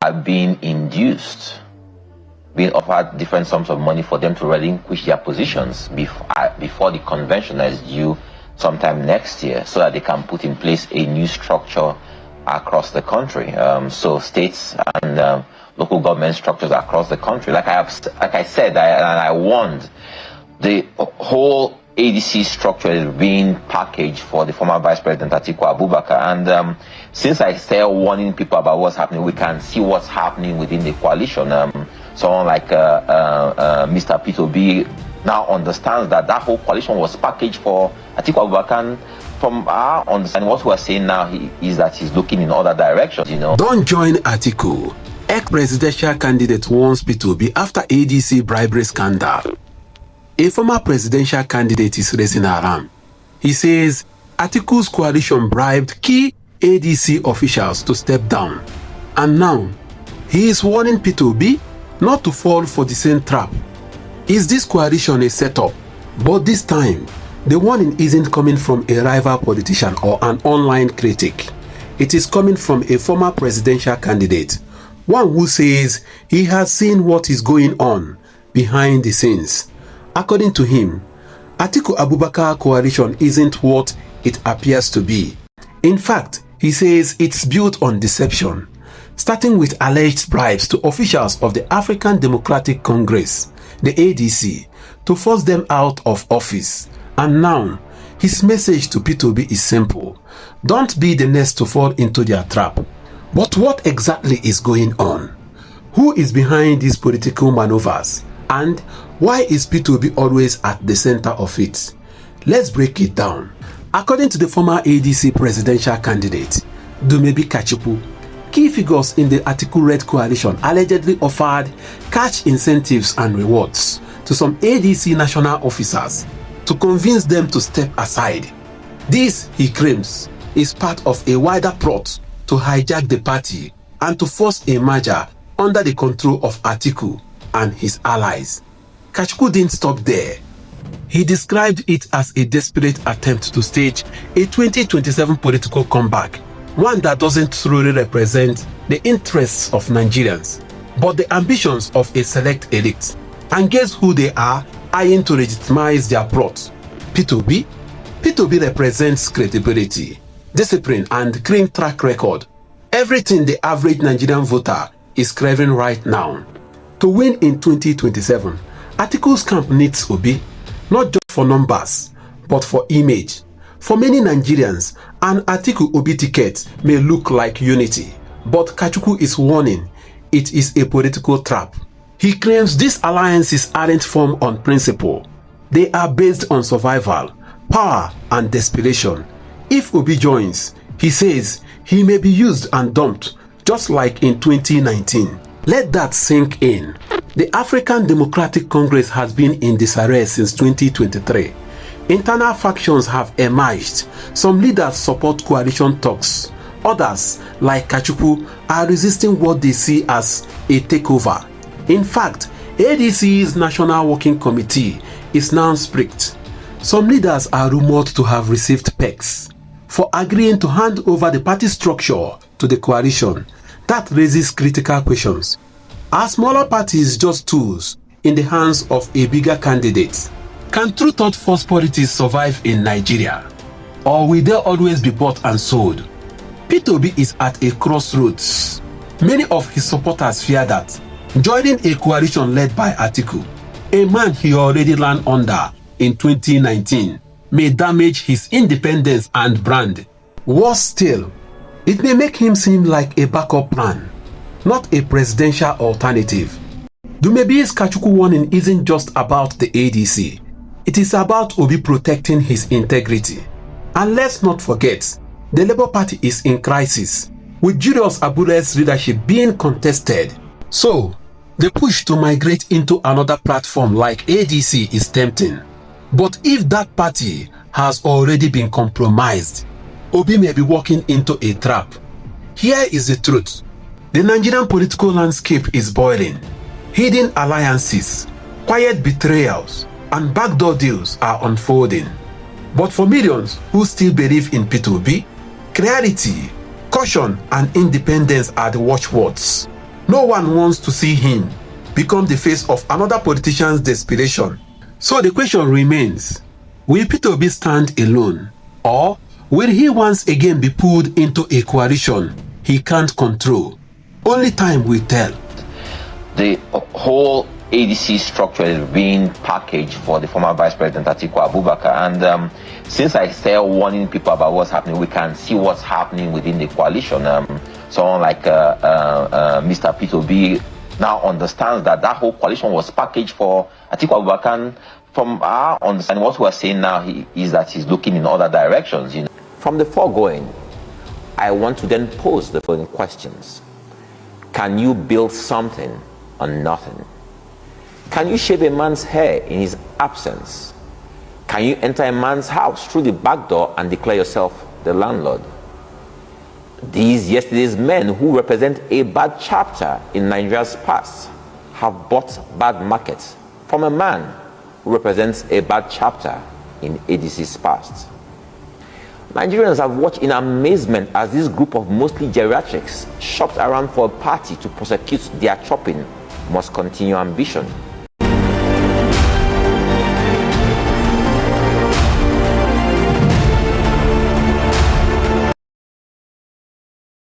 are being induced, being offered different sums of money for them to relinquish their positions before the convention is due sometime next year, so that they can put in place a new structure across the country. So states and local government structures across the country. Like I said, I warned, the whole ADC structure is being packaged for the former Vice President Atiku Abubakar. And since I started warning people about what's happening, we can see what's happening within the coalition. Someone like Mr. Peter Obi now understands that that whole coalition was packaged for Atiku Abubakar. From our understanding, what we're saying now is that he's looking in other directions, you know. Don't join Atiku. Ex-presidential candidate warns Peter Obi after ADC bribery scandal. A former presidential candidate is raising alarm. He says Atiku's coalition bribed key ADC officials to step down. And now, he is warning Peter Obi not to fall for the same trap. Is this coalition a setup? But this time, the warning isn't coming from a rival politician or an online critic. It is coming from a former presidential candidate, one who says he has seen what is going on behind the scenes. According to him, Atiku Abubakar coalition isn't what it appears to be. In fact, he says it's built on deception, starting with alleged bribes to officials of the African Democratic Congress, the ADC, to force them out of office. And now, his message to Peter Obi is simple: don't be the next to fall into their trap. But what exactly is going on? Who is behind these political maneuvers? And why is Peter Obi always at the center of it? Let's break it down. According to the former ADC presidential candidate, Dumebi Kachipu, key figures in the Atiku-led coalition allegedly offered cash incentives and rewards to some ADC national officers to convince them to step aside. This, he claims, is part of a wider plot to hijack the party and to force a merger under the control of Atiku and his allies. Kachiku didn't stop there. He described it as a desperate attempt to stage a 2027 political comeback, one that doesn't truly represent the interests of Nigerians, but the ambitions of a select elite. And guess who they are eyeing to legitimize their plot? Peter Obi. Peter Obi represents credibility, discipline, and clean track record. Everything the average Nigerian voter is craving right now. To win in 2027, Atiku's camp needs Obi, not just for numbers, but for image. For many Nigerians, an Atiku Obi ticket may look like unity, but Kachiku is warning it is a political trap. He claims these alliances aren't formed on principle. They are based on survival, power, and desperation. If Obi joins, he says he may be used and dumped, just like in 2019. Let that sink in. The African Democratic Congress has been in disarray since 2023. Internal factions have emerged. Some leaders support coalition talks. Others, like Kachiku, are resisting what they see as a takeover. In fact, ADC's National Working Committee is now split. Some leaders are rumored to have received pegs for agreeing to hand over the party structure to the coalition. That raises critical questions. Are smaller parties just tools in the hands of a bigger candidate? Can true thought force politics survive in Nigeria? Or will they always be bought and sold? Peter Obi is at a crossroads. Many of his supporters fear that joining a coalition led by Atiku, a man he already ran under in 2019, may damage his independence and brand. Worse still, it may make him seem like a backup plan, not a presidential alternative. Dumebi's Kachiku warning isn't just about the ADC. It is about Obi protecting his integrity. And let's not forget, the Labour Party is in crisis, with Julius Abule's leadership being contested. So, the push to migrate into another platform like ADC is tempting. But if that party has already been compromised, Obi may be walking into a trap. Here is the truth. The Nigerian political landscape is boiling. Hidden alliances, quiet betrayals, and backdoor deals are unfolding. But for millions who still believe in Peter Obi, clarity, caution, and independence are the watchwords. No one wants to see him become the face of another politician's desperation. So the question remains, will Peter Obi stand alone, or will he once again be pulled into a coalition he can't control? Only time will tell. The whole ADC structure is being packaged for the former Vice President Atiku Abubakar, and since I started warning people about what's happening, we can see what's happening within the coalition. Someone like Mr. Peter Obi now understands that that whole coalition was packaged for Atiku Abubakar. From our understanding, what we are saying now is that he's looking in other directions. You know. From the foregoing, I want to then pose the following questions. Can you build something on nothing? Can you shave a man's hair in his absence? Can you enter a man's house through the back door and declare yourself the landlord? These yesterday's men who represent a bad chapter in Nigeria's past have bought bad markets from a man who represents a bad chapter in ADC's past. Nigerians have watched in amazement as this group of mostly geriatrics shopped around for a party to prosecute their chopping must continue ambition.